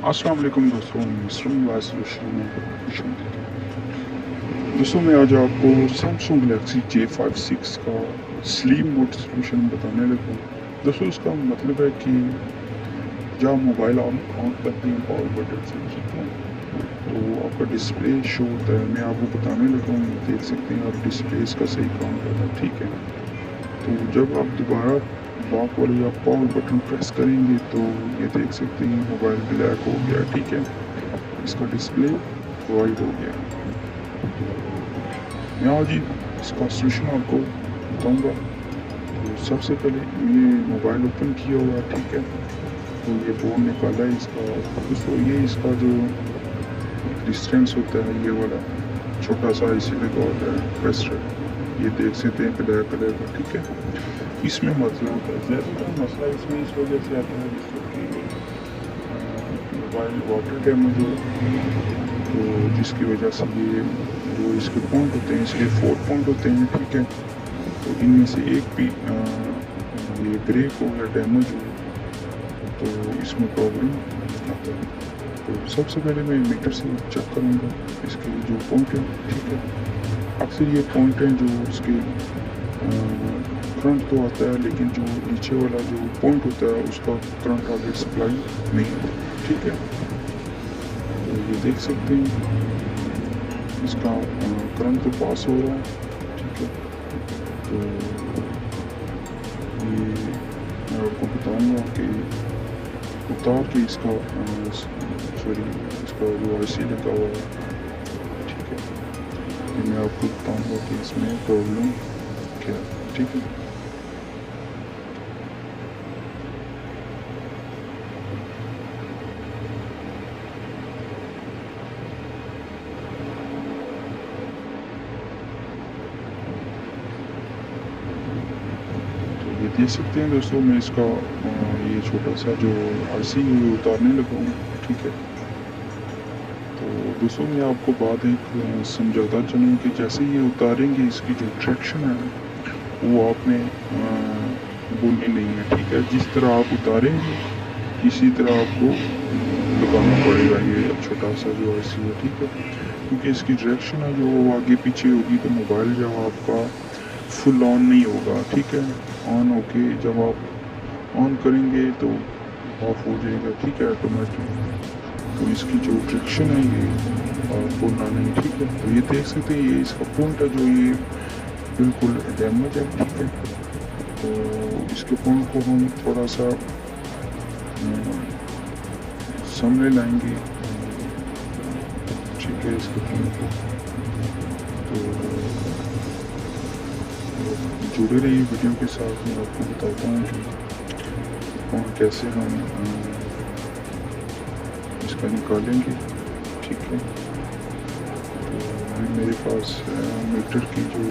अस्सलाम वालेकुम दोस्तों, मिर मोबाइल सॉल्यूशन में खुश आमदीद। दोस्तों मैं आज आपको सैमसंग गैलेक्सी J56 का स्लीप मोड सॉल्यूशन बताने लगा हूँ। दोस्तों इसका मतलब है कि जब आप मोबाइल ऑन करते हैं पावर बटन से, ठीक है, तो आपका डिस्प्ले शो होता है। मैं आपको बताने लगा हूँ, देख सकते हैं आप डिस्प्ले इसका सही काम कर रहा है, ठीक है। तो जब आप दोबारा लॉक वाले या पावर बटन प्रेस करेंगे तो ये देख सकते हैं मोबाइल ब्लैक हो गया, ठीक है, इसका डिस्प्ले वाइट हो गया। मैं आज इसका सॉल्यूशन आपको बताऊंगा। तो सबसे पहले ये मोबाइल ओपन किया हुआ, ठीक है, तो ये बोर्ड निकाला है इसका। दोस्तों ये इसका जो डिस्टेंस होता है, ये वाला छोटा सा इसी लगा होता है प्रेसर, ये देख सकते हैं ब्लैक कलर का, ठीक है। इसमें मसला होता है, ज़्यादातर मसला इसमें इस वजह से आता है जिससे कि मोबाइल वाटर डैमेज हो, तो जिसकी वजह से ये जो इसके पॉइंट होते हैं, इसके 4 पॉइंट होते हैं, ठीक है, तो इनमें से एक भी ये ब्रेक हो या डैमेज हो तो इसमें प्रॉब्लम आता है। तो सबसे पहले मैं मीटर से चेक करूँगा इसके जो पॉइंट हैं, ठीक है। अक्सर ये पॉइंट हैं जो इसके करंट तो आता है, लेकिन जो नीचे वाला जो पॉइंट होता है उसका करंट आगे सप्लाई नहीं होता, ठीक है। तो ये देख सकते हैं इसका करंट तो पास हो रहा है, ठीक है। तो ये मैं आपको बताऊंगा कि उतार के इसका इसका जो IC लगा हुआ है, ठीक है, ये मैं आपको बताऊंगा कि इसमें प्रॉब्लम क्या है, ठीक है। ये देख सकते हैं दोस्तों, मैं इसका ये छोटा सा जो IC उतारने लगा हूँ, ठीक है। तो दोस्तों मैं आपको बात एक समझाता चलूँ कि जैसे ये उतारेंगे इसकी जो ट्रैक्शन है वो आपने बोलनी नहीं है, ठीक है। जिस तरह आप उतारेंगे इसी तरह आपको लगाना पड़ेगा ये छोटा सा जो IC है, ठीक है, क्योंकि इसकी डायरेक्शन है जो आगे पीछे होगी तो मोबाइल जब आपका फुल ऑन नहीं होगा, ठीक है। ऑन होके जब आप ऑन करेंगे तो ऑफ हो जाएगा, ठीक है, ऑटोमेटिक। तो इसकी जो डायरेक्शन है ये बोलना नहीं, ठीक है। तो ये देख सकते हैं ये इसका पॉइंट है जो ये बिल्कुल डैमेज है, ठीक है। तो इसके पॉइंट को हम थोड़ा सा सामने लाएंगे, ठीक है, इसके पॉइंट को। तो जुड़े रहिए वीडियो के साथ, मैं आपको बताता हूँ कि कैसे हम इसका निकालेंगे, ठीक है। तो मेरे पास मीटर की जो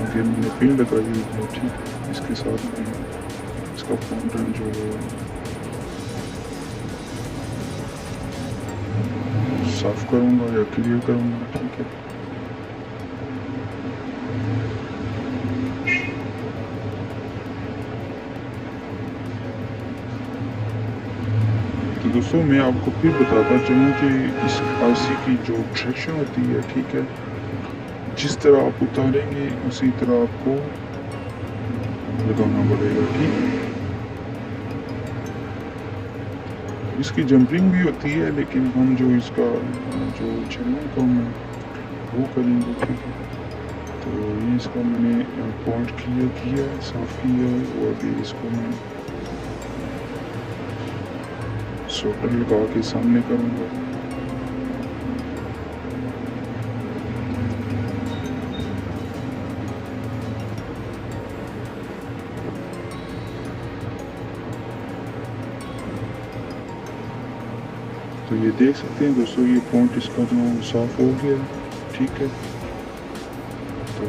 आगे मैंने पिन लगाई हुई है, ठीक, इसके साथ मैं इसका पॉइंट जो साफ करूँगा या क्लियर करूँगा, ठीक है। तो दोस्तों मैं आपको फिर बताता चलूँ कि इस IC की जो ट्रैक्शन होती है, ठीक है, जिस तरह आप उतारेंगे उसी तरह आपको लगाना पड़ेगा, ठीक है। इसकी जंपिंग भी होती है, लेकिन हम जो इसका जो चैनल काम है वो करेंगे, ठीक है। तो ये इसका मैंने पॉइंट किया साफ किया है, और अभी इसको मैं सोल्डर लगा के सामने करूँगा। तो ये देख सकते हैं दोस्तों, ये पॉइंट इसका जो साफ हो गया, ठीक है। तो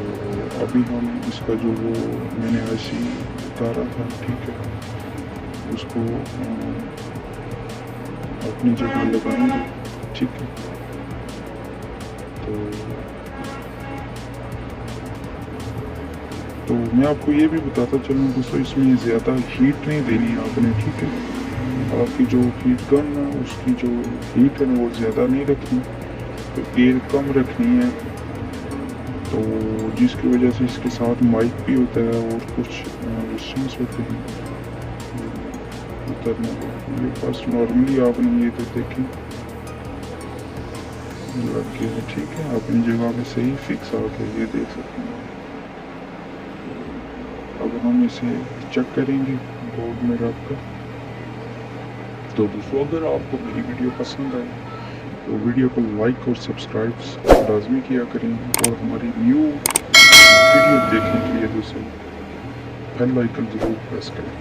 अभी हम इसका जो वो मैंने IC उतारा था, ठीक है, उसको अपनी जगह लगाएंगे, ठीक है। तो मैं आपको ये भी बताता चलूँ दोस्तों, इसमें ज़्यादा हीट नहीं देनी है आपने, ठीक है। आपकी जो हीट गन है उसकी जो हीट है ना वो ज़्यादा नहीं रखनी, तो एयर कम रखनी है, तो जिसकी वजह से इसके साथ माइक भी होता है और कुछ रेस्ट्रिक्शंस होते हैं उतरने को। ये बस नॉर्मली आपने ये तो देखें लग गया है, ठीक है, अपनी जगह पे सही फिक्स आ गया, ये देख सकते हैं। अब हम इसे चेक करेंगे बोर्ड में रख कर। तो दोस्तों अगर आपको मेरी वीडियो पसंद आए तो वीडियो को लाइक और सब्सक्राइब लाजमी किया करें, और हमारी न्यू वीडियो देखने के लिए दोस्तों बेल आइकन ज़रूर प्रेस करें।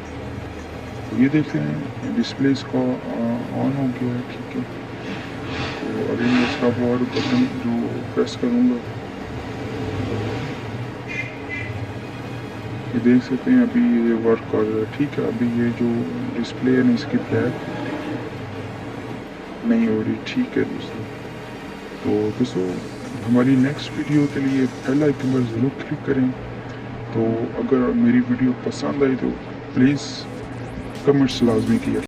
तो ये देख रहे हैं डिस्प्ले इसका ऑन हो गया है, ठीक है। तो अभी मैं इसका पावर बटन जो प्रेस करूँगा, ये देख सकते हैं अभी ये वर्क कर रहा है, ठीक है। अभी ये जो डिस्प्ले है ना इसकी ब्लैक नहीं हो रही, ठीक है दोस्तों। तो दोस्तों हमारी नेक्स्ट वीडियो के लिए बेल आइकन पर ज़रूर क्लिक करें। तो अगर मेरी वीडियो पसंद आई तो प्लीज़ कमेंट्स लाजमी किया।